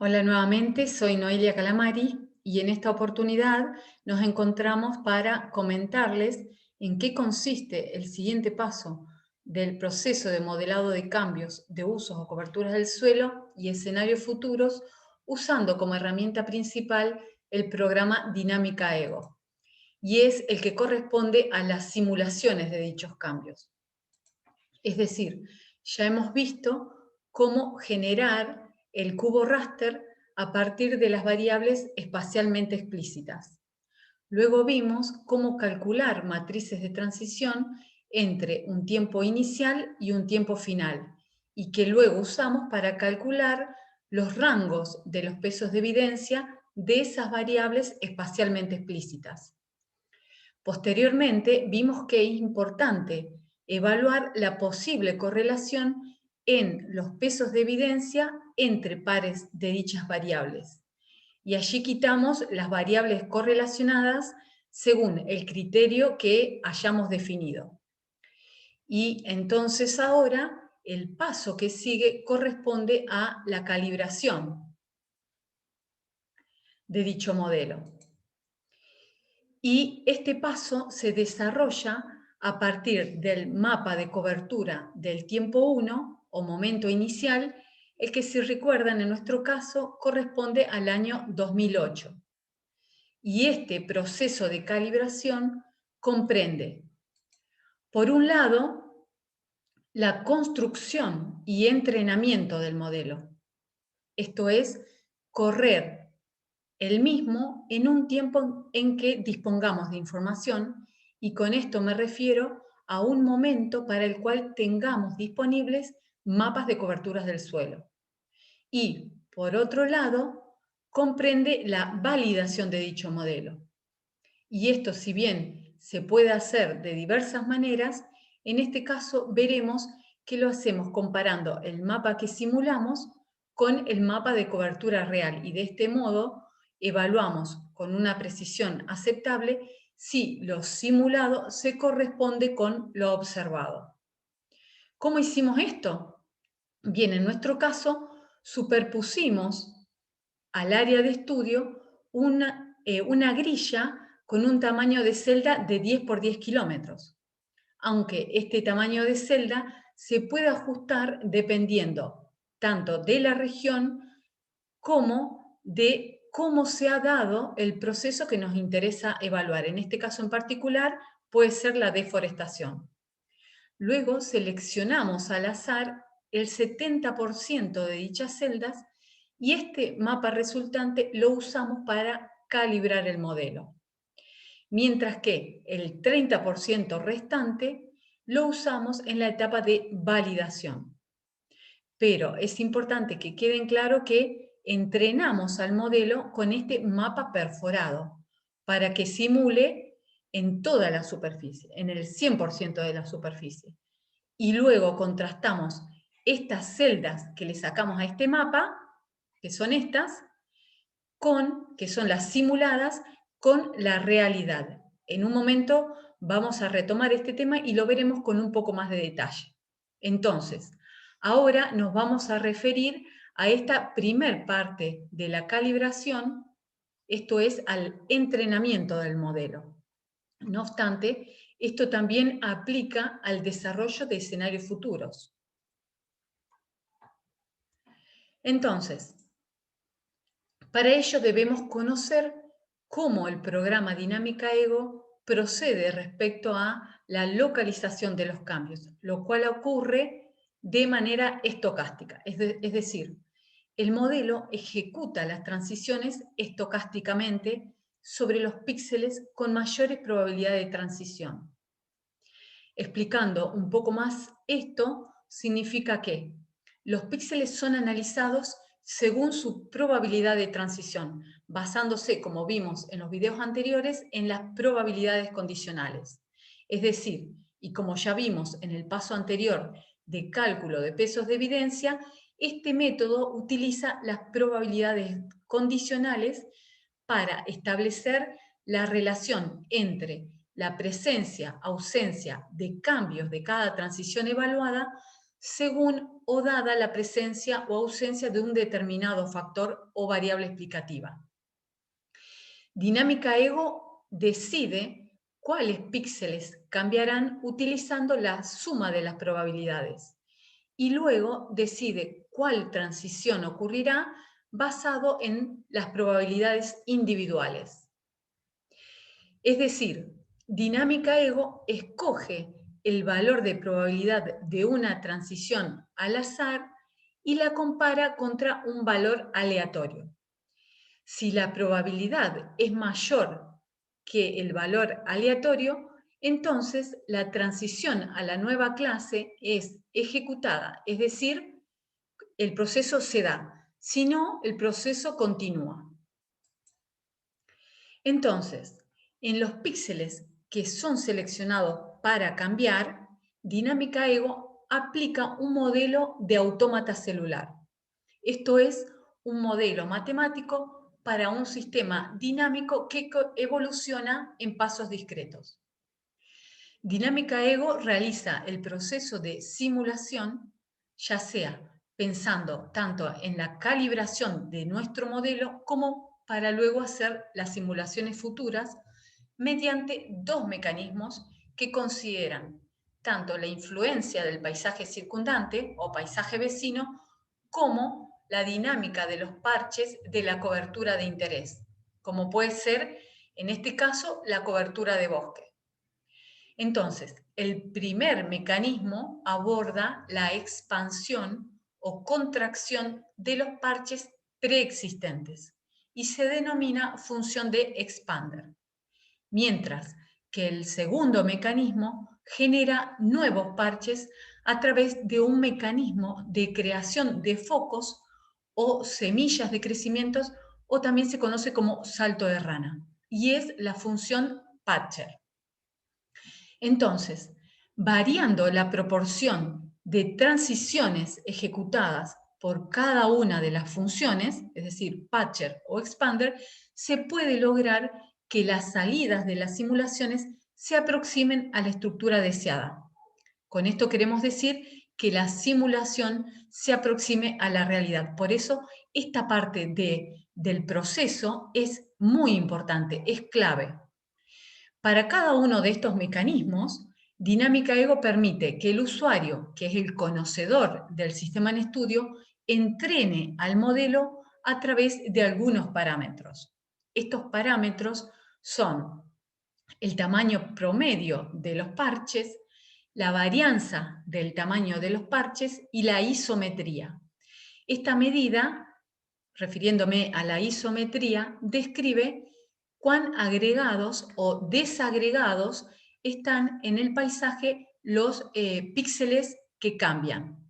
Hola nuevamente, soy Noelia Calamari y en esta oportunidad nos encontramos para comentarles en qué consiste el siguiente paso del proceso de modelado de cambios de usos o coberturas del suelo y escenarios futuros usando como herramienta principal el programa Dinámica Ego, y es el que corresponde a las simulaciones de dichos cambios. Es decir, ya hemos visto cómo generar el cubo raster a partir de las variables espacialmente explícitas. Luego vimos cómo calcular matrices de transición entre un tiempo inicial y un tiempo final, y que luego usamos para calcular los rangos de los pesos de evidencia de esas variables espacialmente explícitas. Posteriormente, vimos que es importante evaluar la posible correlación en los pesos de evidencia entre pares de dichas variables. Y allí quitamos las variables correlacionadas según el criterio que hayamos definido. Y entonces ahora el paso que sigue corresponde a la calibración de dicho modelo. Y este paso se desarrolla a partir del mapa de cobertura del tiempo 1 o momento inicial, el que, si recuerdan, en nuestro caso corresponde al año 2008. Y este proceso de calibración comprende, por un lado, la construcción y entrenamiento del modelo. Esto es, correr el mismo en un tiempo en que dispongamos de información, y con esto me refiero a un momento para el cual tengamos disponibles mapas de coberturas del suelo. Y, por otro lado, comprende la validación de dicho modelo. Y esto, si bien se puede hacer de diversas maneras, en este caso veremos que lo hacemos comparando el mapa que simulamos con el mapa de cobertura real, y de este modo evaluamos con una precisión aceptable si lo simulado se corresponde con lo observado. ¿Cómo hicimos esto? Bien, en nuestro caso superpusimos al área de estudio una grilla con un tamaño de celda de 10 por 10 kilómetros, aunque este tamaño de celda se puede ajustar dependiendo tanto de la región como de cómo se ha dado el proceso que nos interesa evaluar. En este caso en particular puede ser la deforestación. Luego seleccionamos al azar el 70% de dichas celdas y este mapa resultante lo usamos para calibrar el modelo, mientras que el 30% restante lo usamos en la etapa de validación. Pero es importante que quede claro que entrenamos al modelo con este mapa perforado para que simule en toda la superficie, en el 100% de la superficie. Y luego contrastamos estas celdas que le sacamos a este mapa, que son estas, que son las simuladas, con la realidad. En un momento vamos a retomar este tema y lo veremos con un poco más de detalle. Entonces, ahora nos vamos a referir a esta primer parte de la calibración, esto es, al entrenamiento del modelo. No obstante, esto también aplica al desarrollo de escenarios futuros. Entonces, para ello debemos conocer cómo el programa Dinámica Ego procede respecto a la localización de los cambios, lo cual ocurre de manera estocástica, es decir, el modelo ejecuta las transiciones estocásticamente sobre los píxeles con mayores probabilidades de transición. Explicando un poco más esto, significa que los píxeles son analizados según su probabilidad de transición, basándose, como vimos en los videos anteriores, en las probabilidades condicionales. Es decir, y como ya vimos en el paso anterior de cálculo de pesos de evidencia, este método utiliza las probabilidades condicionales para establecer la relación entre la presencia, ausencia de cambios de cada transición evaluada según o dada la presencia o ausencia de un determinado factor o variable explicativa. Dinámica Ego decide cuáles píxeles cambiarán utilizando la suma de las probabilidades y luego decide cuál transición ocurrirá basado en las probabilidades individuales. Es decir, Dinámica Ego escoge el valor de probabilidad de una transición al azar y la compara contra un valor aleatorio. Si la probabilidad es mayor que el valor aleatorio, entonces la transición a la nueva clase es ejecutada, es decir, el proceso se da, si no, el proceso continúa. Entonces, en los píxeles que son seleccionados para cambiar, Dinámica Ego aplica un modelo de autómata celular. Esto es un modelo matemático para un sistema dinámico que evoluciona en pasos discretos. Dinámica Ego realiza el proceso de simulación, ya sea pensando tanto en la calibración de nuestro modelo como para luego hacer las simulaciones futuras mediante dos mecanismos que consideran tanto la influencia del paisaje circundante o paisaje vecino como la dinámica de los parches de la cobertura de interés, como puede ser, en este caso, la cobertura de bosque. Entonces, el primer mecanismo aborda la expansión o contracción de los parches preexistentes y se denomina función de expander, mientras que el segundo mecanismo genera nuevos parches a través de un mecanismo de creación de focos o semillas de crecimientos, o también se conoce como salto de rana, y es la función patcher. Entonces, variando la proporción de transiciones ejecutadas por cada una de las funciones, es decir, patcher o expander, se puede lograr que las salidas de las simulaciones se aproximen a la estructura deseada. Con esto queremos decir que la simulación se aproxime a la realidad. Por eso, esta parte del proceso es muy importante, es clave. Para cada uno de estos mecanismos, Dinámica Ego permite que el usuario, que es el conocedor del sistema en estudio, entrene al modelo a través de algunos parámetros. Estos parámetros son el tamaño promedio de los parches, la varianza del tamaño de los parches y la isometría. Esta medida, refiriéndome a la isometría, describe cuán agregados o desagregados están en el paisaje los píxeles que cambian.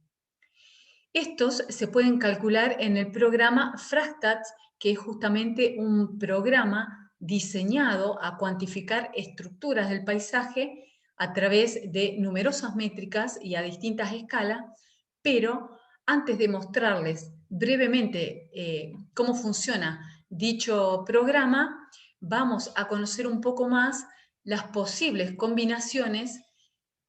Estos se pueden calcular en el programa Frastats, que es justamente un programa diseñado a cuantificar estructuras del paisaje a través de numerosas métricas y a distintas escalas, pero antes de mostrarles brevemente cómo funciona dicho programa, vamos a conocer un poco más las posibles combinaciones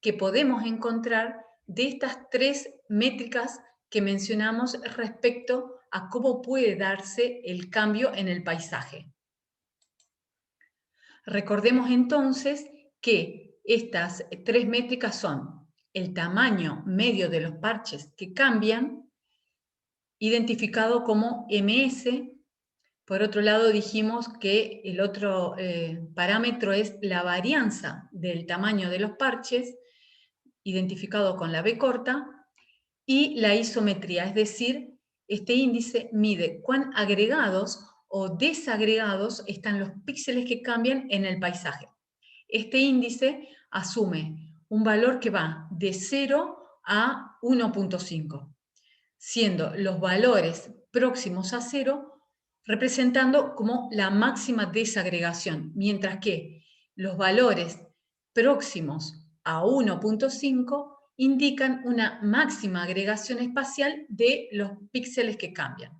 que podemos encontrar de estas tres métricas que mencionamos respecto a cómo puede darse el cambio en el paisaje. Recordemos entonces que estas tres métricas son el tamaño medio de los parches que cambian, identificado como MS. Por otro lado, dijimos que el otro parámetro es la varianza del tamaño de los parches, identificado con la B corta, y la isometría, es decir, este índice mide cuán agregados o desagregados están los píxeles que cambian en el paisaje. Este índice asume un valor que va de 0 a 1.5, siendo los valores próximos a 0 representando como la máxima desagregación, mientras que los valores próximos a 1.5 indican una máxima agregación espacial de los píxeles que cambian.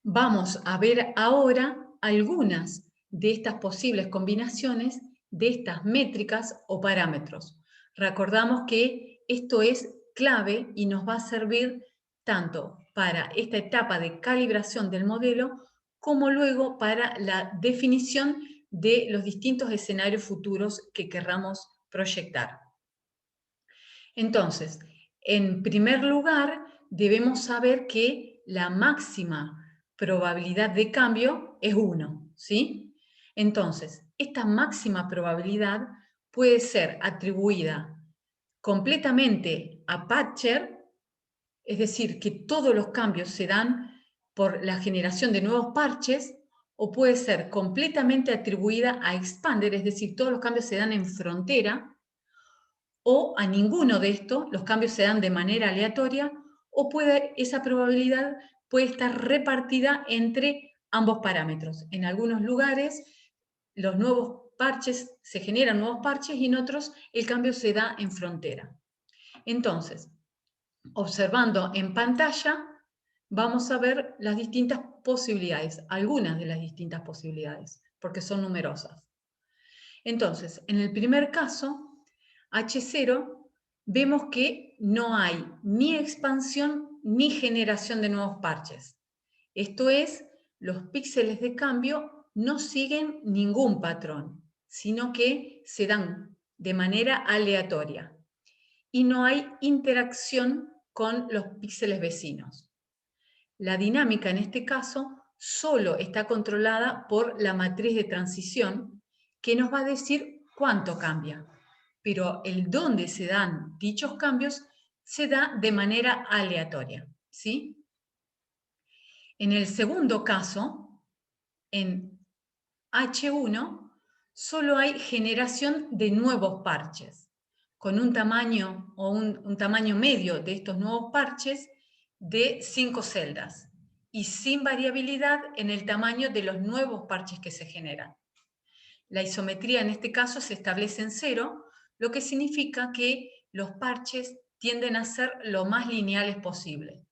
Vamos a ver ahora algunas de estas posibles combinaciones de estas métricas o parámetros. Recordamos que esto es clave y nos va a servir tanto para esta etapa de calibración del modelo como luego para la definición de los distintos escenarios futuros que querramos proyectar. Entonces, en primer lugar, debemos saber que la máxima probabilidad de cambio es 1, ¿sí? Entonces, esta máxima probabilidad puede ser atribuida completamente a Patcher, es decir, que todos los cambios se dan por la generación de nuevos parches, o puede ser completamente atribuida a Expander, es decir, todos los cambios se dan en frontera, o a ninguno de estos, los cambios se dan de manera aleatoria, o esa probabilidad puede estar repartida entre ambos parámetros. En algunos lugares los nuevos parches, se generan nuevos parches y en otros el cambio se da en frontera. Entonces, observando en pantalla, vamos a ver las distintas posibilidades, algunas de las distintas posibilidades, porque son numerosas. Entonces, en el primer caso, H0, vemos que no hay ni expansión ni generación de nuevos parches. Esto es, los píxeles de cambio no siguen ningún patrón, sino que se dan de manera aleatoria. Y no hay interacción con los píxeles vecinos. La dinámica en este caso solo está controlada por la matriz de transición, que nos va a decir cuánto cambia. Pero el dónde se dan dichos cambios se da de manera aleatoria, ¿sí? En el segundo caso, en H1, solo hay generación de nuevos parches, con un tamaño o un tamaño medio de estos nuevos parches de 5 celdas y sin variabilidad en el tamaño de los nuevos parches que se generan. La isometría en este caso se establece en 0, lo que significa que los parches tienden a ser lo más lineales posible.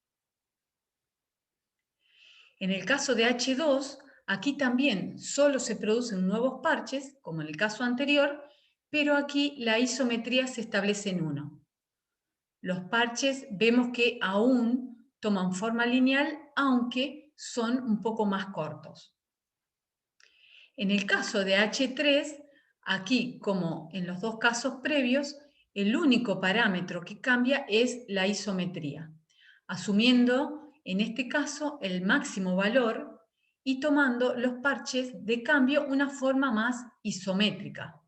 En el caso de H2, aquí también solo se producen nuevos parches, como en el caso anterior, pero aquí la isometría se establece en 1. Los parches vemos que aún toman forma lineal, aunque son un poco más cortos. En el caso de H3, aquí como en los dos casos previos, el único parámetro que cambia es la isometría, asumiendo en este caso el máximo valor y tomando los parches de cambio una forma más isométrica.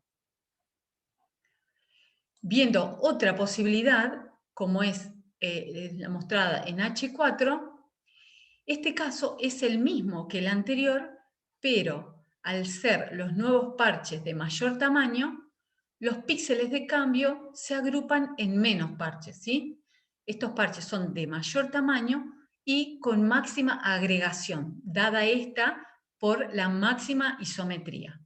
Viendo otra posibilidad, como es la mostrada en H4, este caso es el mismo que el anterior, pero al ser los nuevos parches de mayor tamaño, los píxeles de cambio se agrupan en menos parches, ¿sí? Estos parches son de mayor tamaño y con máxima agregación, dada esta por la máxima isometría.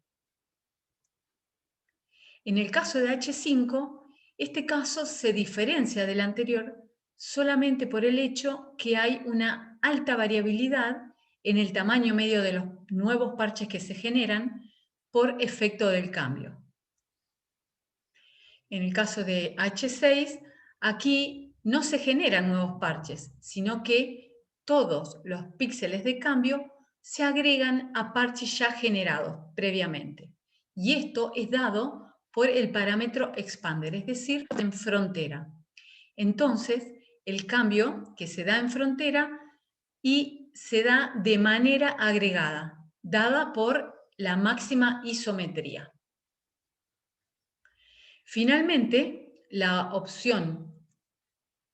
En el caso de H5, este caso se diferencia del anterior solamente por el hecho que hay una alta variabilidad en el tamaño medio de los nuevos parches que se generan por efecto del cambio. En el caso de H6, aquí no se generan nuevos parches, sino que todos los píxeles de cambio se agregan a parches ya generados previamente. Y esto es dado por el parámetro expander, es decir, en frontera. Entonces, el cambio que se da en frontera y se da de manera agregada, dada por la máxima isometría. Finalmente, la opción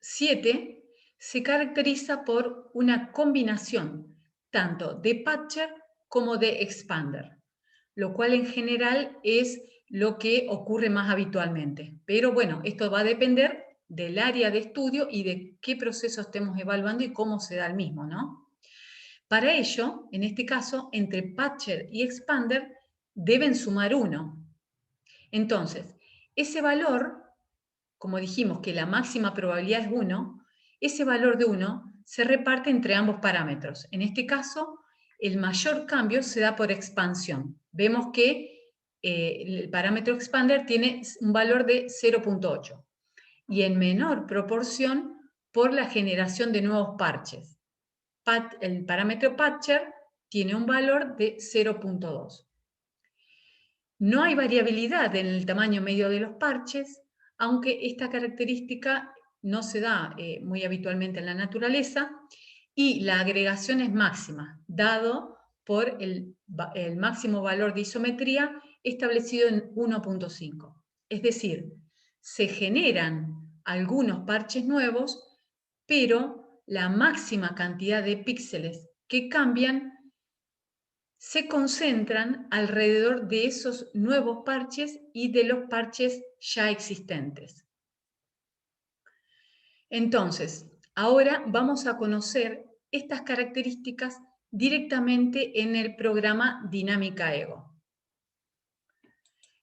7 se caracteriza por una combinación tanto de patcher como de expander, lo cual en general es lo que ocurre más habitualmente. Pero bueno, esto va a depender del área de estudio y de qué proceso estemos evaluando y cómo se da el mismo, ¿no? Para ello, en este caso, entre patcher y expander deben sumar 1. Entonces, ese valor, como dijimos que la máxima probabilidad es 1, ese valor de 1 se reparte entre ambos parámetros. En este caso, el mayor cambio se da por expansión. Vemos que el parámetro expander tiene un valor de 0.8 y en menor proporción por la generación de nuevos parches. El parámetro Patcher tiene un valor de 0.2. No hay variabilidad en el tamaño medio de los parches, aunque esta característica no se da muy habitualmente en la naturaleza, y la agregación es máxima, dado por el máximo valor de isometría establecido en 1.5. Es decir, se generan algunos parches nuevos, pero la máxima cantidad de píxeles que cambian se concentran alrededor de esos nuevos parches y de los parches ya existentes. Entonces, ahora vamos a conocer estas características directamente en el programa Dinámica Ego.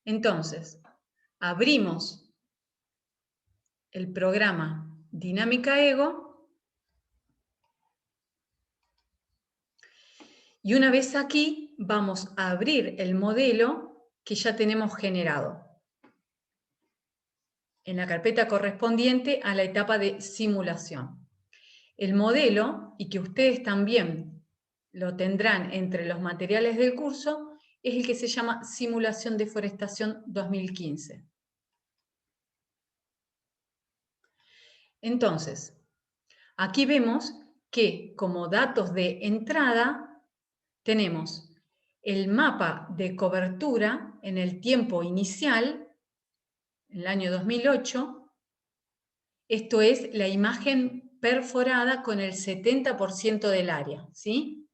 Entonces, abrimos el programa Dinámica Ego y una vez aquí vamos a abrir el modelo que ya tenemos generado en la carpeta correspondiente a la etapa de simulación. El modelo, y que ustedes también lo tendrán entre los materiales del curso, es el que se llama Simulación de Forestación 2015. Entonces, aquí vemos que como datos de entrada tenemos el mapa de cobertura en el tiempo inicial, en el año 2008, esto es la imagen perforada con el 70% del área, ¿sí?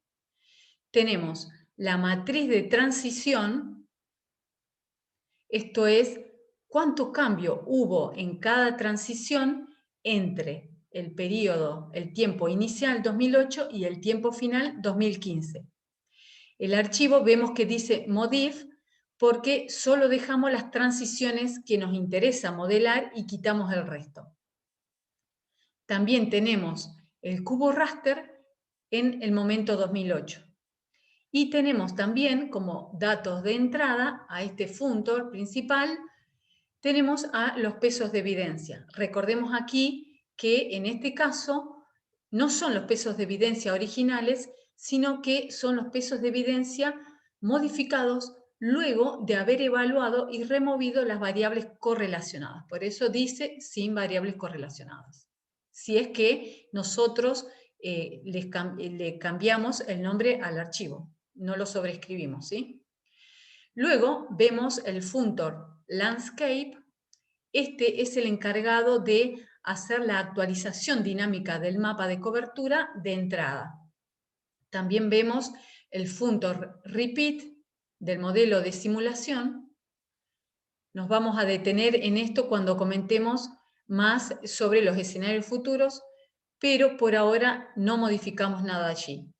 Tenemos la matriz de transición, esto es cuánto cambio hubo en cada transición entre el periodo, el tiempo inicial 2008 y el tiempo final 2015. El archivo vemos que dice modif porque solo dejamos las transiciones que nos interesa modelar y quitamos el resto. También tenemos el cubo raster en el momento 2008. Y tenemos también como datos de entrada a este funtor principal, tenemos a los pesos de evidencia. Recordemos aquí que en este caso no son los pesos de evidencia originales, sino que son los pesos de evidencia modificados luego de haber evaluado y removido las variables correlacionadas. Por eso dice sin variables correlacionadas. Si es que nosotros le cambiamos el nombre al archivo, no lo sobreescribimos, ¿sí? Luego vemos el funtor Landscape. Este es el encargado de hacer la actualización dinámica del mapa de cobertura de entrada. También vemos el funtor Repeat del modelo de simulación. Nos vamos a detener en esto cuando comentemos más sobre los escenarios futuros, pero por ahora no modificamos nada allí.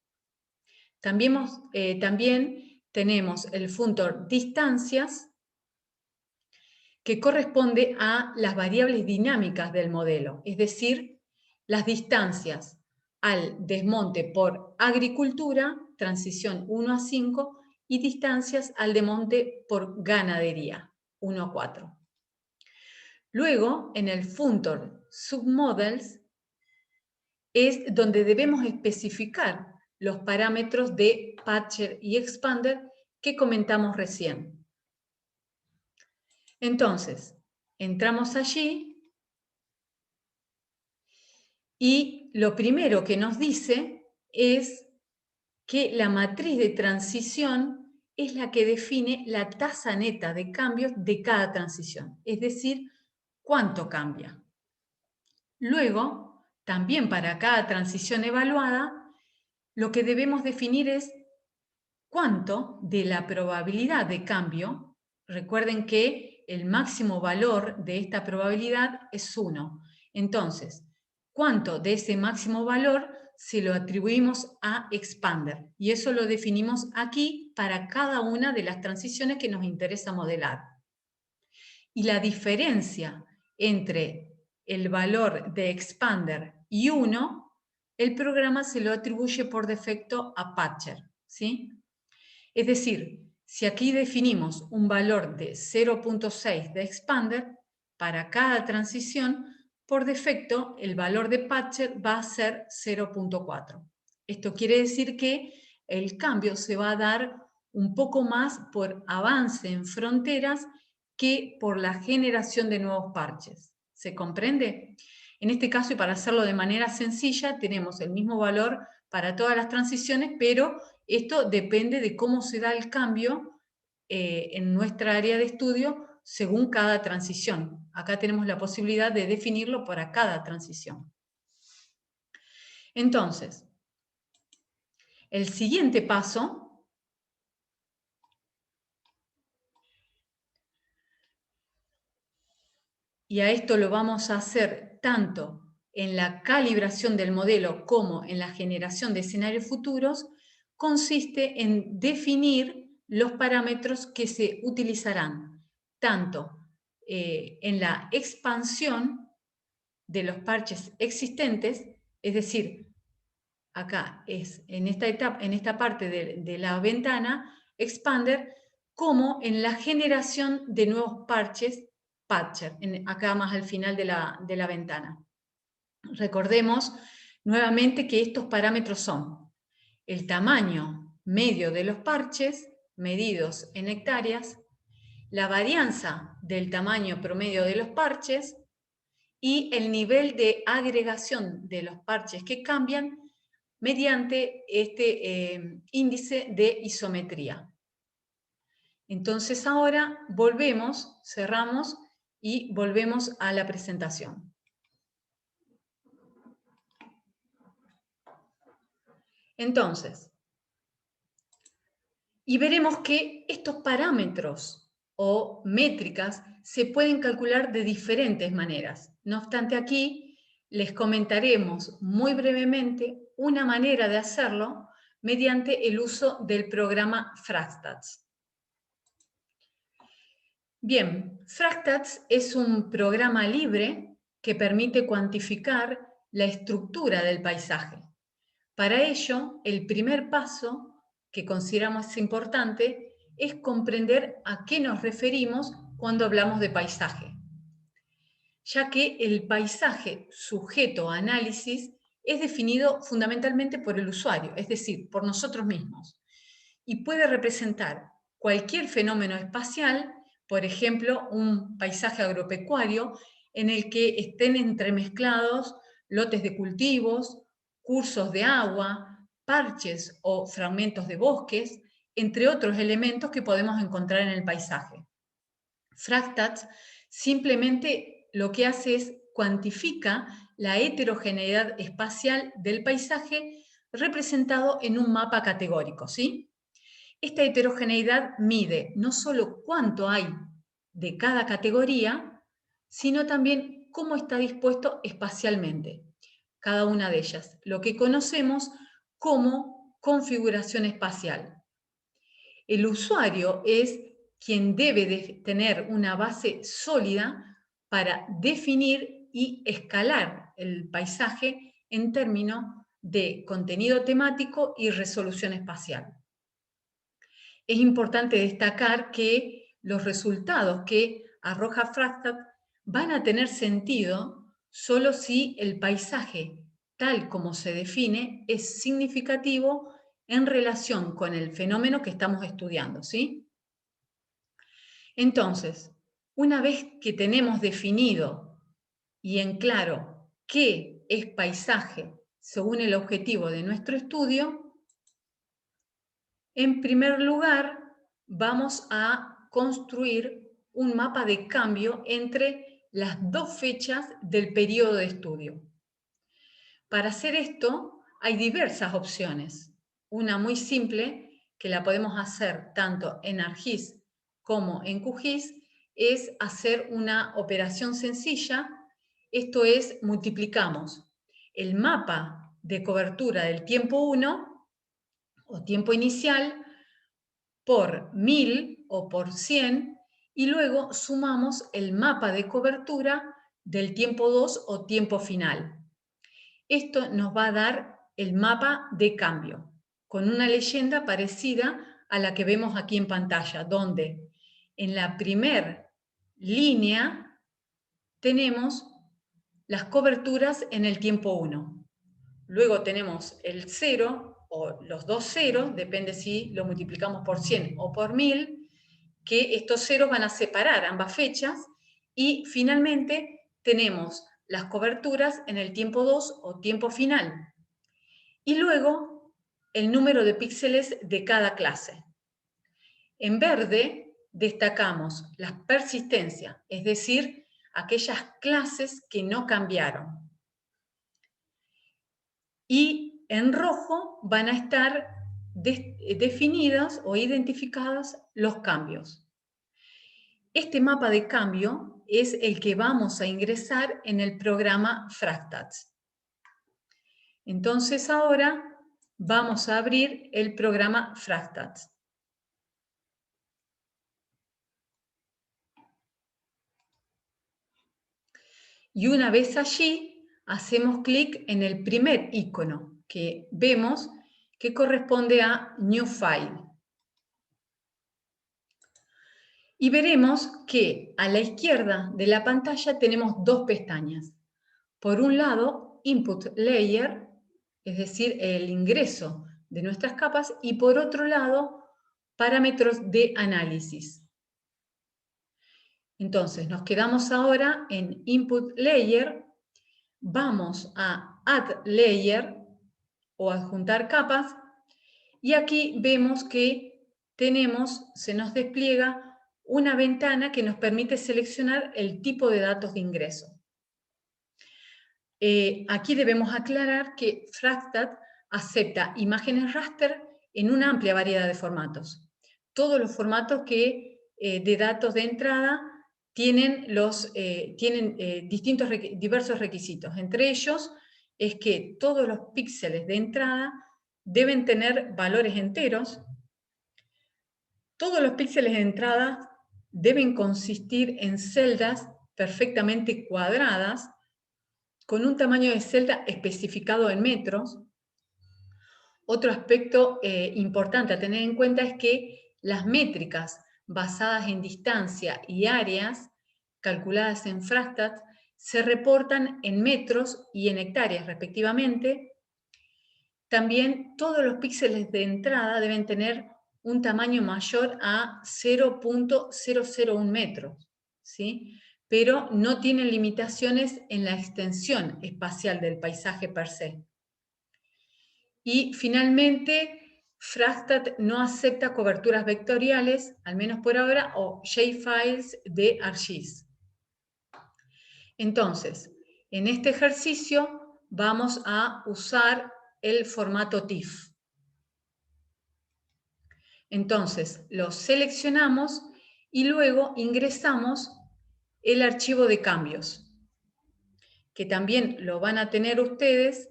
También tenemos el funtor distancias, que corresponde a las variables dinámicas del modelo, es decir, las distancias al desmonte por agricultura, transición 1 a 5, y distancias al desmonte por ganadería, 1 a 4. Luego, en el funtor submodels, es donde debemos especificar los parámetros de patcher y expander que comentamos recién. Entonces, entramos allí y lo primero que nos dice es que la matriz de transición es la que define la tasa neta de cambios de cada transición, es decir, cuánto cambia. Luego, también para cada transición evaluada, lo que debemos definir es cuánto de la probabilidad de cambio. Recuerden que el máximo valor de esta probabilidad es 1. Entonces, ¿cuánto de ese máximo valor se lo atribuimos a expander? Y eso lo definimos aquí para cada una de las transiciones que nos interesa modelar. Y la diferencia entre el valor de expander y 1, el programa se lo atribuye por defecto a patcher, ¿sí? Es decir, si aquí definimos un valor de 0.6 de expander, para cada transición por defecto el valor de Patcher va a ser 0.4. Esto quiere decir que el cambio se va a dar un poco más por avance en fronteras que por la generación de nuevos parches. ¿Se comprende? En este caso, y para hacerlo de manera sencilla, tenemos el mismo valor para todas las transiciones, pero esto depende de cómo se da el cambio en nuestra área de estudio según cada transición. Acá tenemos la posibilidad de definirlo para cada transición. Entonces, el siguiente paso y a esto lo vamos a hacer tanto en la calibración del modelo como en la generación de escenarios futuros, consiste en definir los parámetros que se utilizarán tanto en la expansión de los parches existentes, es decir, acá es en esta etapa, en esta parte de la ventana expander, como en la generación de nuevos parches patcher, acá más al final de la ventana. Recordemos nuevamente que estos parámetros son el tamaño medio de los parches, medidos en hectáreas, la varianza del tamaño promedio de los parches y el nivel de agregación de los parches que cambian mediante este índice de isometría. Entonces ahora volvemos, cerramos y volvemos a la presentación. Entonces, y veremos que estos parámetros o métricas se pueden calcular de diferentes maneras. No obstante, aquí les comentaremos muy brevemente una manera de hacerlo mediante el uso del programa Fractstats. Bien, Fractstats es un programa libre que permite cuantificar la estructura del paisaje. Para ello, el primer paso que consideramos importante es comprender a qué nos referimos cuando hablamos de paisaje, ya que el paisaje sujeto a análisis es definido fundamentalmente por el usuario, es decir, por nosotros mismos, y puede representar cualquier fenómeno espacial, por ejemplo, un paisaje agropecuario en el que estén entremezclados lotes de cultivos, cursos de agua, parches o fragmentos de bosques, entre otros elementos que podemos encontrar en el paisaje. Fractstats simplemente lo que hace es cuantifica la heterogeneidad espacial del paisaje representado en un mapa categórico, ¿sí? Esta heterogeneidad mide no solo cuánto hay de cada categoría, sino también cómo está dispuesto espacialmente cada una de ellas, lo que conocemos como configuración espacial. El usuario es quien debe de tener una base sólida para definir y escalar el paisaje en términos de contenido temático y resolución espacial. Es importante destacar que los resultados que arroja Fractstats van a tener sentido solo si el paisaje, tal como se define, es significativo en relación con el fenómeno que estamos estudiando, ¿sí? Entonces, una vez que tenemos definido y en claro qué es paisaje según el objetivo de nuestro estudio, en primer lugar, vamos a construir un mapa de cambio entre las dos fechas del periodo de estudio. Para hacer esto hay diversas opciones. Una muy simple, que la podemos hacer tanto en ArcGIS como en QGIS, es hacer una operación sencilla. Esto es, multiplicamos el mapa de cobertura del tiempo 1 o tiempo inicial por 1000 o por 100 y luego sumamos el mapa de cobertura del tiempo 2 o tiempo final. Esto nos va a dar el mapa de cambio, con una leyenda parecida a la que vemos aquí en pantalla, donde en la primera línea tenemos las coberturas en el tiempo 1. Luego tenemos el 0 o los dos ceros, depende si lo multiplicamos por 100 o por 1000, que estos ceros van a separar ambas fechas, y finalmente tenemos las coberturas en el tiempo 2 o tiempo final. Y luego el número de píxeles de cada clase. En verde destacamos las persistencias, es decir, aquellas clases que no cambiaron. Y en rojo van a estar definidos o identificados los cambios. Este mapa de cambio es el que vamos a ingresar en el programa Fractats. Entonces ahora vamos a abrir el programa Fractats. Y una vez allí, hacemos clic en el primer icono que vemos que corresponde a New File. Y veremos que a la izquierda de la pantalla tenemos dos pestañas. Por un lado, Input Layer, es decir, el ingreso de nuestras capas, y por otro lado, parámetros de análisis. Entonces, nos quedamos ahora en Input Layer, vamos a Add Layer o adjuntar capas, y aquí vemos que se nos despliega una ventana que nos permite seleccionar el tipo de datos de ingreso. Aquí debemos aclarar que Fractat acepta imágenes raster en una amplia variedad de formatos. Todos los formatos de datos de entrada tienen diversos requisitos. Entre ellos es que todos los píxeles de entrada deben tener valores enteros. Todos los píxeles de entrada deben consistir en celdas perfectamente cuadradas, con un tamaño de celda especificado en metros. Otro aspecto importante a tener en cuenta es que las métricas basadas en distancia y áreas calculadas en Fractat se reportan en metros y en hectáreas respectivamente. También todos los píxeles de entrada deben tener un tamaño mayor a 0.001 metros, ¿sí? Pero no tienen limitaciones en la extensión espacial del paisaje per se. Y finalmente, Fractat no acepta coberturas vectoriales, al menos por ahora, o shapefiles de ArcGIS. Entonces, en este ejercicio vamos a usar el formato TIFF. Entonces, lo seleccionamos y luego ingresamos el archivo de cambios, que también lo van a tener ustedes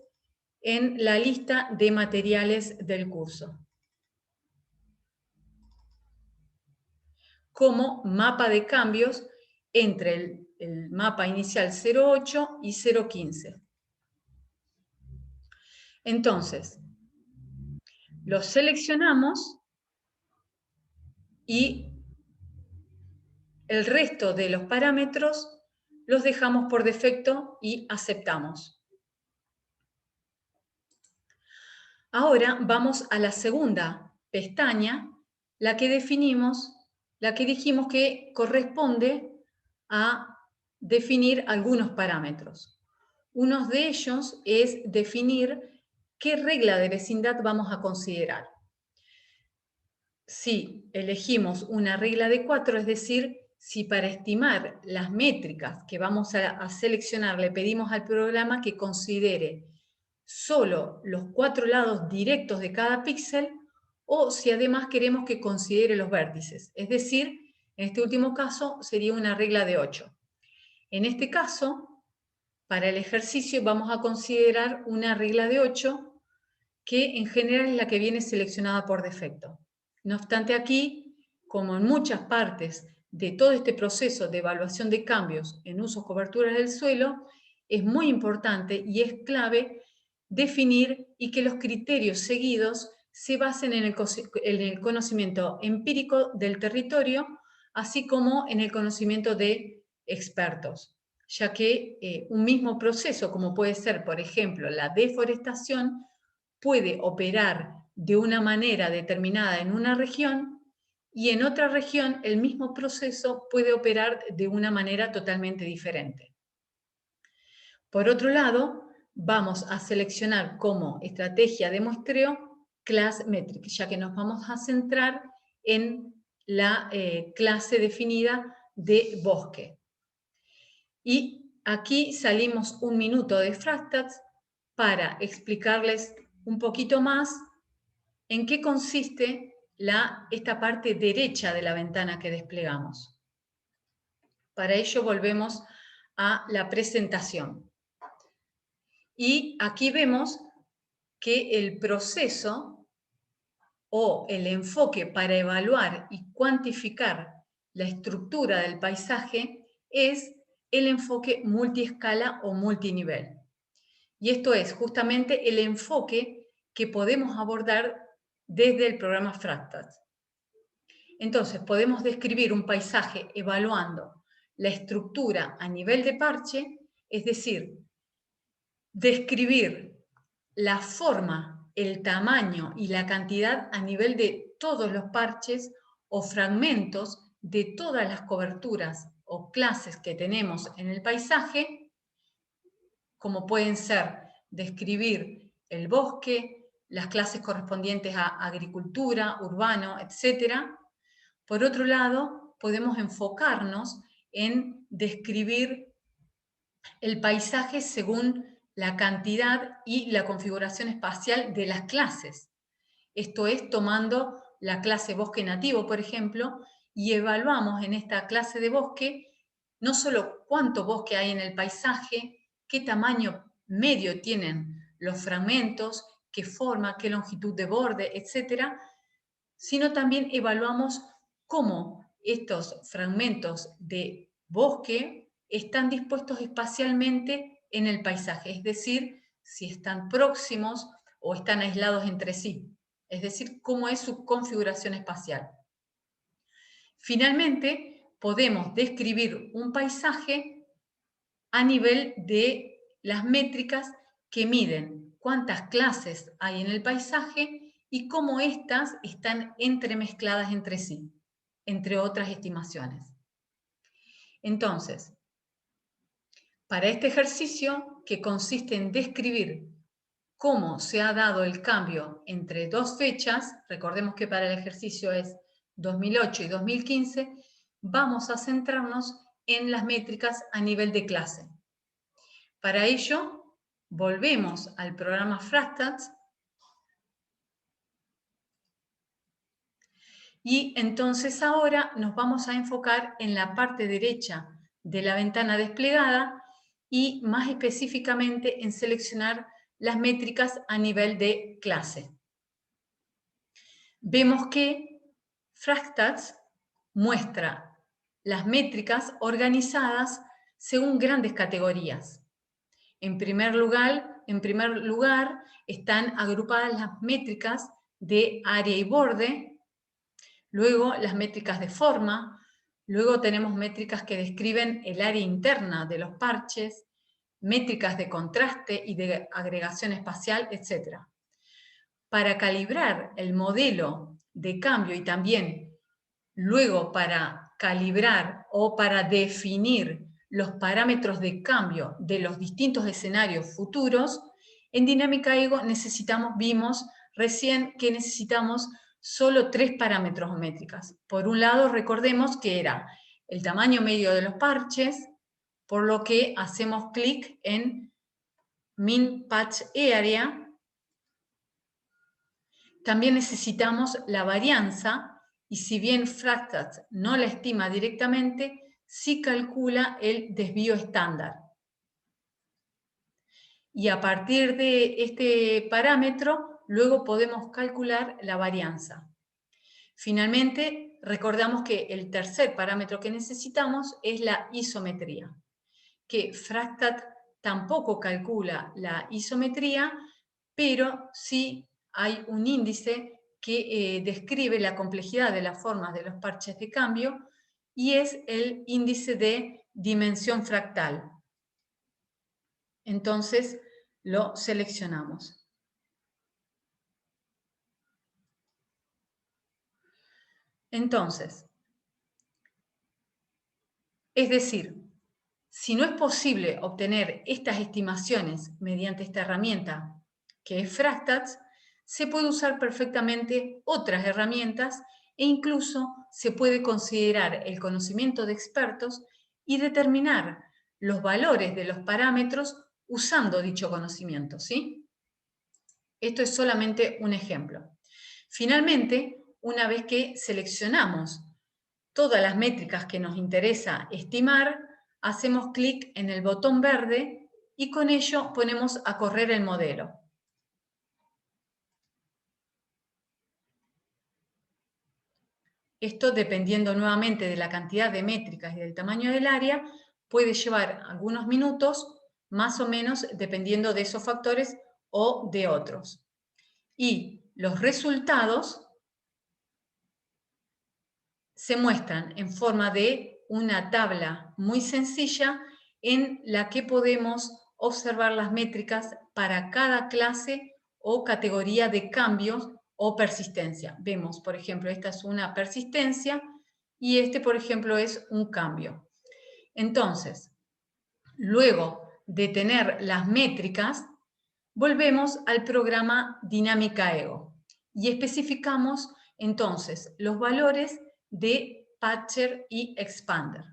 en la lista de materiales del curso, como mapa de cambios entre el mapa inicial 08 y 015. Entonces, lo seleccionamos y el resto de los parámetros los dejamos por defecto y aceptamos. Ahora vamos a la segunda pestaña, la que dijimos que corresponde a definir algunos parámetros. Uno de ellos es definir qué regla de vecindad vamos a considerar. Si elegimos una regla de 4, es decir, si para estimar las métricas que vamos a seleccionar le pedimos al programa que considere solo los 4 lados directos de cada píxel, o si además queremos que considere los vértices. Es decir, en este último caso sería una regla de 8. En este caso, para el ejercicio vamos a considerar una regla de 8, que en general es la que viene seleccionada por defecto. No obstante, aquí, como en muchas partes de todo este proceso de evaluación de cambios en usos coberturas del suelo, es muy importante y es clave definir y que los criterios seguidos se basen en el conocimiento empírico del territorio, así como en el conocimiento de expertos. ya que un mismo proceso, como puede ser, por ejemplo, la deforestación, puede operar de una manera determinada en una región y en otra región el mismo proceso puede operar de una manera totalmente diferente. Por otro lado, vamos a seleccionar como estrategia de muestreo Class Metric, ya que nos vamos a centrar en la clase definida de bosque. Y aquí salimos un minuto de Fractats para explicarles un poquito más en qué consiste esta parte derecha de la ventana que desplegamos. Para ello volvemos a la presentación. Y aquí vemos que el proceso o el enfoque para evaluar y cuantificar la estructura del paisaje es el enfoque multiescala o multinivel. Y esto es justamente el enfoque que podemos abordar desde el programa Fractats. Entonces, podemos describir un paisaje evaluando la estructura a nivel de parche, es decir, describir la forma, el tamaño y la cantidad a nivel de todos los parches o fragmentos de todas las coberturas o clases que tenemos en el paisaje, como pueden ser describir el bosque, las clases correspondientes a agricultura, urbano, etc. Por otro lado, podemos enfocarnos en describir el paisaje según la cantidad y la configuración espacial de las clases. Esto es tomando la clase bosque nativo, por ejemplo, y evaluamos en esta clase de bosque no solo cuánto bosque hay en el paisaje, qué tamaño medio tienen los fragmentos, qué forma, qué longitud de borde, etc., sino también evaluamos cómo estos fragmentos de bosque están dispuestos espacialmente en el paisaje, es decir, si están próximos o están aislados entre sí, es decir, cómo es su configuración espacial. Finalmente, podemos describir un paisaje a nivel de las métricas que miden cuántas clases hay en el paisaje y cómo éstas están entremezcladas entre sí, entre otras estimaciones. Entonces, para este ejercicio, que consiste en describir cómo se ha dado el cambio entre dos fechas, recordemos que para el ejercicio es 2008 y 2015, vamos a centrarnos en las métricas a nivel de clase. Para ello, volvemos al programa Fractats y entonces ahora nos vamos a enfocar en la parte derecha de la ventana desplegada y más específicamente en seleccionar las métricas a nivel de clase. Vemos que Fractats muestra las métricas organizadas según grandes categorías. En primer lugar, están agrupadas las métricas de área y borde, luego las métricas de forma, luego tenemos métricas que describen el área interna de los parches, métricas de contraste y de agregación espacial, etc. Para calibrar el modelo de cambio y también luego para calibrar o para definir los parámetros de cambio de los distintos escenarios futuros, en dinámica ego vimos recién que necesitamos solo 3 parámetros o métricas. Por un lado, recordemos que era el tamaño medio de los parches, por lo que hacemos clic en Min Patch Area. También necesitamos la varianza, y si bien Fractats no la estima directamente, sí calcula el desvío estándar. Y a partir de este parámetro, luego podemos calcular la varianza. Finalmente, recordamos que el tercer parámetro que necesitamos es la isometría, que Fractat tampoco calcula la isometría, pero sí hay un índice que describe la complejidad de las formas de los parches de cambio y es el índice de dimensión fractal, Entonces lo seleccionamos. Entonces, es decir, si no es posible obtener estas estimaciones mediante esta herramienta que es Fractats, se puede usar perfectamente otras herramientas e incluso se puede considerar el conocimiento de expertos y determinar los valores de los parámetros usando dicho conocimiento, ¿sí? Esto es solamente un ejemplo. Finalmente, una vez que seleccionamos todas las métricas que nos interesa estimar, hacemos clic en el botón verde y con ello ponemos a correr el modelo. Esto, dependiendo nuevamente de la cantidad de métricas y del tamaño del área, puede llevar algunos minutos, más o menos, dependiendo de esos factores o de otros. Y los resultados se muestran en forma de una tabla muy sencilla en la que podemos observar las métricas para cada clase o categoría de cambios o persistencia. Vemos, por ejemplo, esta es una persistencia y este, por ejemplo, es un cambio. Entonces, luego de tener las métricas, volvemos al programa Dinámica Ego y especificamos entonces los valores de Patcher y Expander.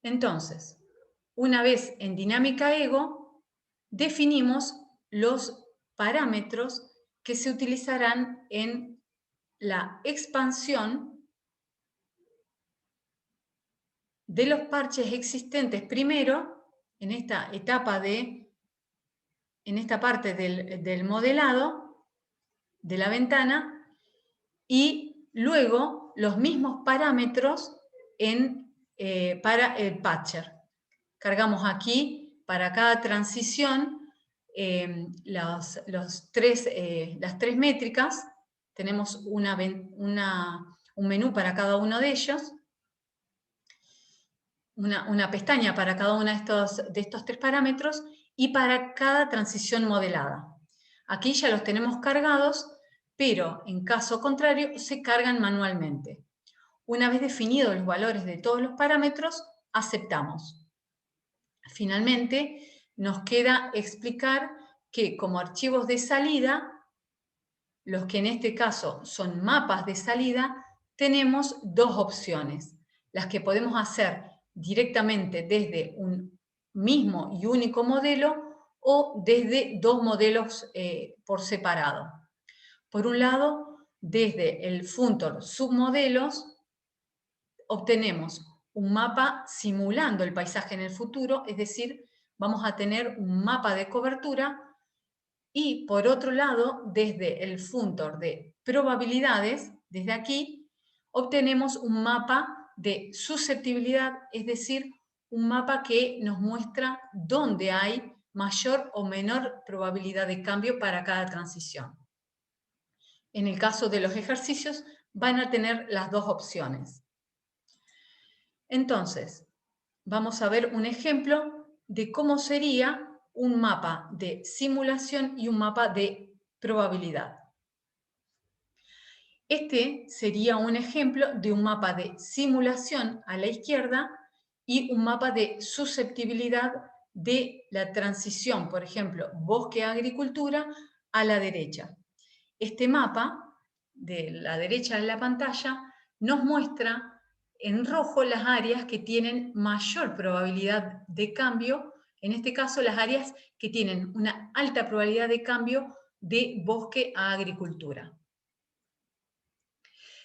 Entonces, una vez en Dinámica Ego, definimos los parámetros que se utilizarán en la expansión de los parches existentes primero, en esta etapa en esta parte del modelado de la ventana, y luego los mismos parámetros para el patcher. Cargamos aquí para cada transición las tres métricas, tenemos un menú para cada uno de ellos, una pestaña para cada uno de estos tres parámetros y para cada transición modelada. Aquí ya los tenemos cargados, pero en caso contrario se cargan manualmente. Una vez definidos los valores de todos los parámetros, aceptamos. Finalmente, nos queda explicar que como archivos de salida, los que en este caso son mapas de salida, tenemos dos opciones. Las que podemos hacer directamente desde un mismo y único modelo o desde dos modelos por separado. Por un lado, desde el Funtor Submodelos, obtenemos un mapa simulando el paisaje en el futuro, es decir, vamos a tener un mapa de cobertura, y por otro lado, desde el Funtor de probabilidades, desde aquí, obtenemos un mapa de susceptibilidad, es decir, un mapa que nos muestra dónde hay mayor o menor probabilidad de cambio para cada transición. En el caso de los ejercicios, van a tener las dos opciones. Entonces, vamos a ver un ejemplo de cómo sería un mapa de simulación y un mapa de probabilidad. Este sería un ejemplo de un mapa de simulación a la izquierda y un mapa de susceptibilidad de la transición, por ejemplo, bosque-agricultura, a la derecha. Este mapa, de la derecha de la pantalla, nos muestra en rojo las áreas que tienen mayor probabilidad de cambio, en este caso las áreas que tienen una alta probabilidad de cambio de bosque a agricultura.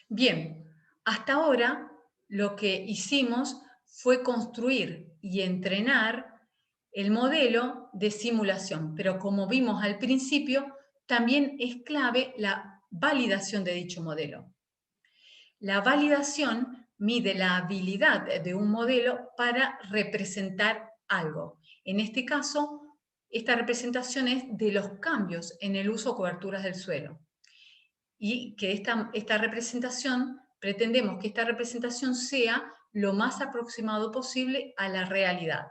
Bien, hasta ahora lo que hicimos fue construir y entrenar el modelo de simulación, pero como vimos al principio, también es clave la validación de dicho modelo. La validación mide la habilidad de un modelo para representar algo. En este caso, esta representación es de los cambios en el uso de coberturas del suelo. Y que pretendemos que esta representación sea lo más aproximado posible a la realidad.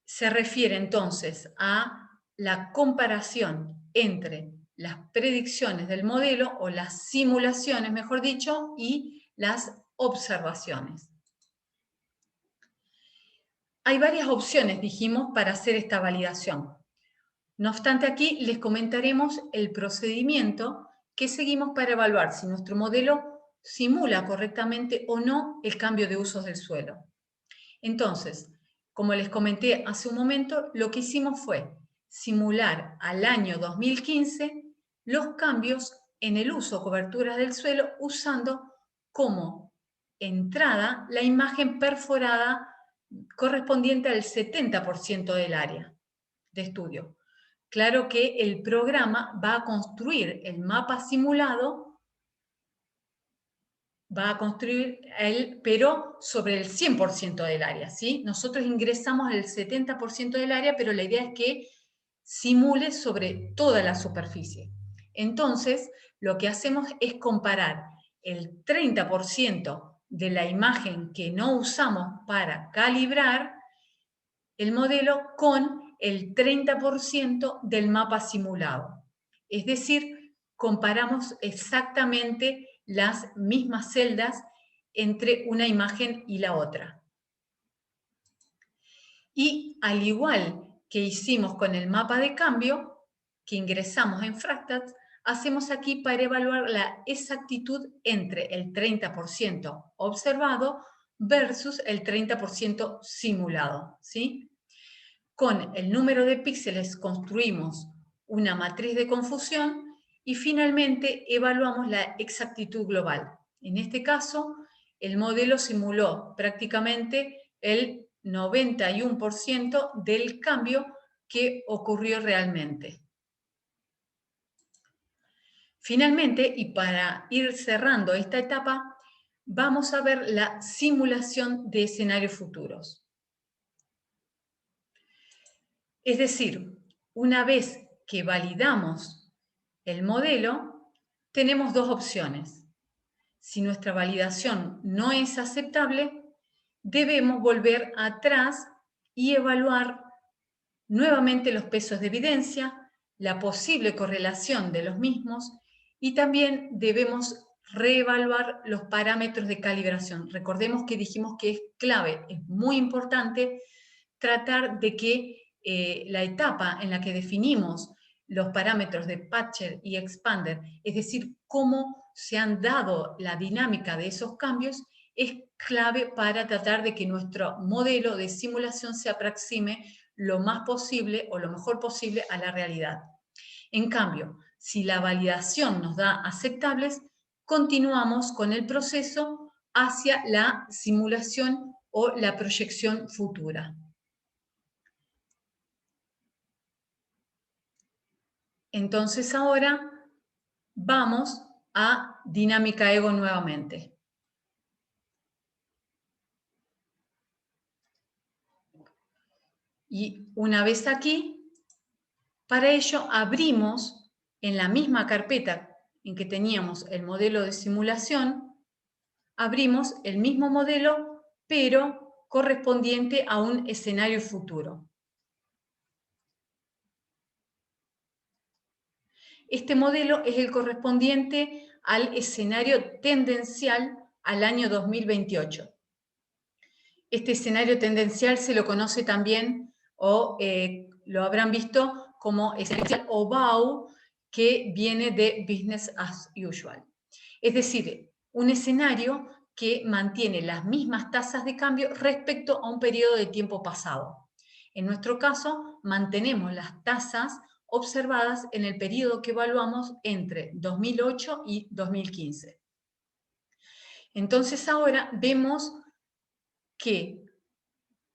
Se refiere entonces a la comparación entre las predicciones del modelo o las simulaciones, mejor dicho, y las observaciones. Hay varias opciones, dijimos, para hacer esta validación. No obstante, aquí les comentaremos el procedimiento que seguimos para evaluar si nuestro modelo simula correctamente o no el cambio de usos del suelo. Entonces, como les comenté hace un momento, lo que hicimos fue simular al año 2015 los cambios en el uso o cobertura del suelo usando como entrada la imagen perforada correspondiente al 70% del área de estudio. Claro que el programa va a construir el mapa simulado, pero sobre el 100% del área, ¿sí? Nosotros ingresamos el 70% del área, pero la idea es que simule sobre toda la superficie. Entonces, lo que hacemos es comparar el 30% de la imagen que no usamos para calibrar el modelo con el 30% del mapa simulado. Es decir, comparamos exactamente las mismas celdas entre una imagen y la otra. Y al igual que hicimos con el mapa de cambio, que ingresamos en Fractal, hacemos aquí para evaluar la exactitud entre el 30% observado versus el 30% simulado, ¿sí? Con el número de píxeles construimos una matriz de confusión y finalmente evaluamos la exactitud global. En este caso, el modelo simuló prácticamente el 91% del cambio que ocurrió realmente. Finalmente, y para ir cerrando esta etapa, vamos a ver la simulación de escenarios futuros. Es decir, una vez que validamos el modelo, tenemos dos opciones. Si nuestra validación no es aceptable, debemos volver atrás y evaluar nuevamente los pesos de evidencia, la posible correlación de los mismos y también debemos reevaluar los parámetros de calibración. Recordemos que dijimos que es clave, es muy importante tratar de que la etapa en la que definimos los parámetros de patcher y expander, es decir, cómo se han dado la dinámica de esos cambios, es clave para tratar de que nuestro modelo de simulación se aproxime lo más posible o lo mejor posible a la realidad. En cambio, si la validación nos da aceptables, continuamos con el proceso hacia la simulación o la proyección futura. Entonces ahora vamos a dinámica ego nuevamente. Y una vez aquí, para ello abrimos en la misma carpeta en que teníamos el modelo de simulación, abrimos el mismo modelo, pero correspondiente a un escenario futuro. Este modelo es el correspondiente al escenario tendencial al año 2028. Este escenario tendencial se lo conoce también, o lo habrán visto como escenario o BAU, que viene de Business as Usual. Es decir, un escenario que mantiene las mismas tasas de cambio respecto a un periodo de tiempo pasado. En nuestro caso, mantenemos las tasas observadas en el periodo que evaluamos entre 2008 y 2015. Entonces ahora vemos que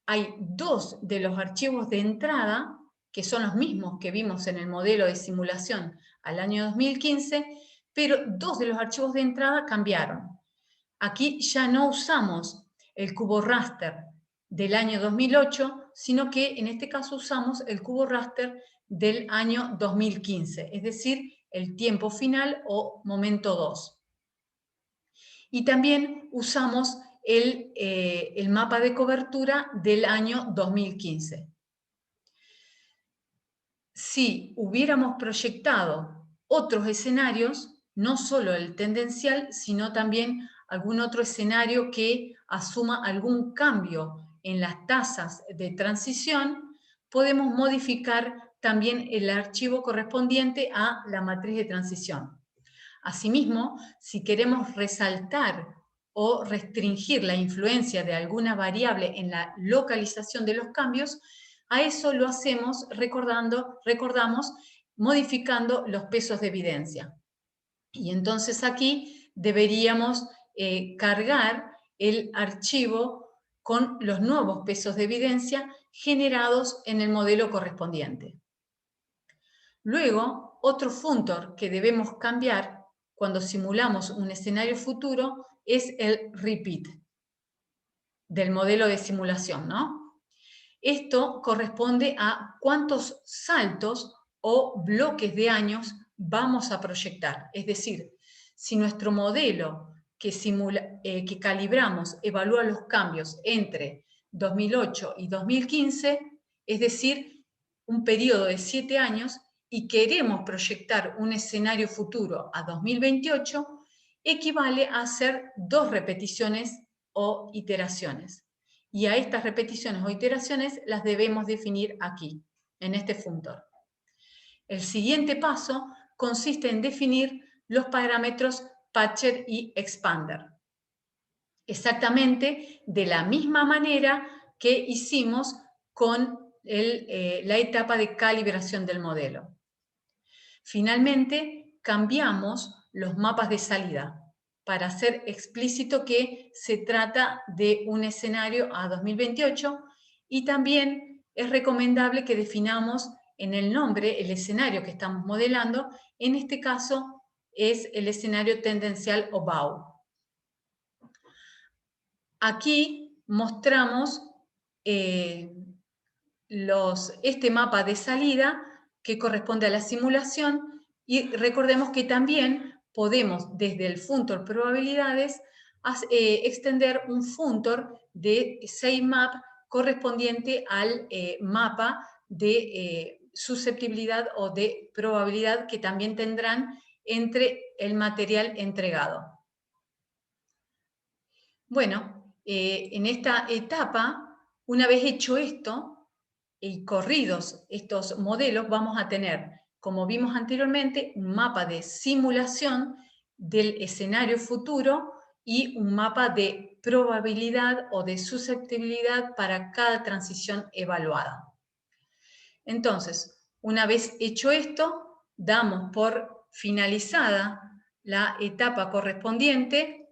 hay dos de los archivos de entrada, que son los mismos que vimos en el modelo de simulación al año 2015, pero dos de los archivos de entrada cambiaron. Aquí ya no usamos el cubo raster del año 2008, sino que en este caso usamos el cubo raster del año 2015, es decir, el tiempo final o momento 2. Y también usamos el mapa de cobertura del año 2015. Si hubiéramos proyectado otros escenarios, no solo el tendencial, sino también algún otro escenario que asuma algún cambio en las tasas de transición, podemos modificar también el archivo correspondiente a la matriz de transición. Asimismo, si queremos resaltar o restringir la influencia de alguna variable en la localización de los cambios, a eso lo hacemos recordamos modificando los pesos de evidencia. Y entonces aquí deberíamos cargar el archivo con los nuevos pesos de evidencia generados en el modelo correspondiente. Luego, otro funtor que debemos cambiar cuando simulamos un escenario futuro es el repeat del modelo de simulación, ¿no? Esto corresponde a cuántos saltos o bloques de años vamos a proyectar. Es decir, si nuestro modelo que calibramos evalúa los cambios entre 2008 y 2015, es decir, un periodo de 7 años, y queremos proyectar un escenario futuro a 2028, equivale a hacer 2 repeticiones o iteraciones. Y a estas repeticiones o iteraciones las debemos definir aquí, en este funtor. El siguiente paso consiste en definir los parámetros patcher y expander. Exactamente de la misma manera que hicimos con la etapa de calibración del modelo. Finalmente, cambiamos los mapas de salida para hacer explícito que se trata de un escenario a 2028, y también es recomendable que definamos en el nombre el escenario que estamos modelando. En este caso es el escenario tendencial o BAU. Aquí mostramos este mapa de salida que corresponde a la simulación, y recordemos que también podemos desde el funtor probabilidades extender un funtor de SafeMap correspondiente al mapa de susceptibilidad o de probabilidad que también tendrán entre el material entregado. Bueno, en esta etapa, una vez hecho esto y corridos estos modelos, vamos a tener, como vimos anteriormente, un mapa de simulación del escenario futuro y un mapa de probabilidad o de susceptibilidad para cada transición evaluada. Entonces, una vez hecho esto, damos por finalizada la etapa correspondiente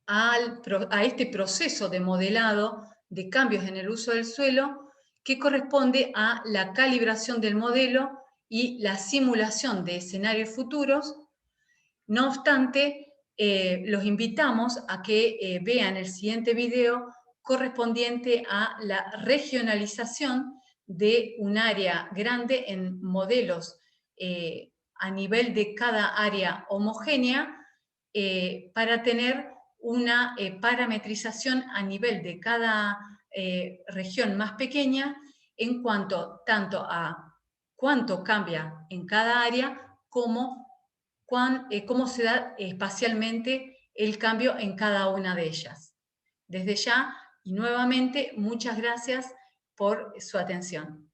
a este proceso de modelado de cambios en el uso del suelo, que corresponde a la calibración del modelo y la simulación de escenarios futuros. No obstante, los invitamos a que vean el siguiente video correspondiente a la regionalización de un área grande en modelos a nivel de cada área homogénea, para tener una parametrización a nivel de cada región más pequeña en cuanto tanto a cuánto cambia en cada área como cómo se da espacialmente el cambio en cada una de ellas. Desde ya y nuevamente, muchas gracias por su atención.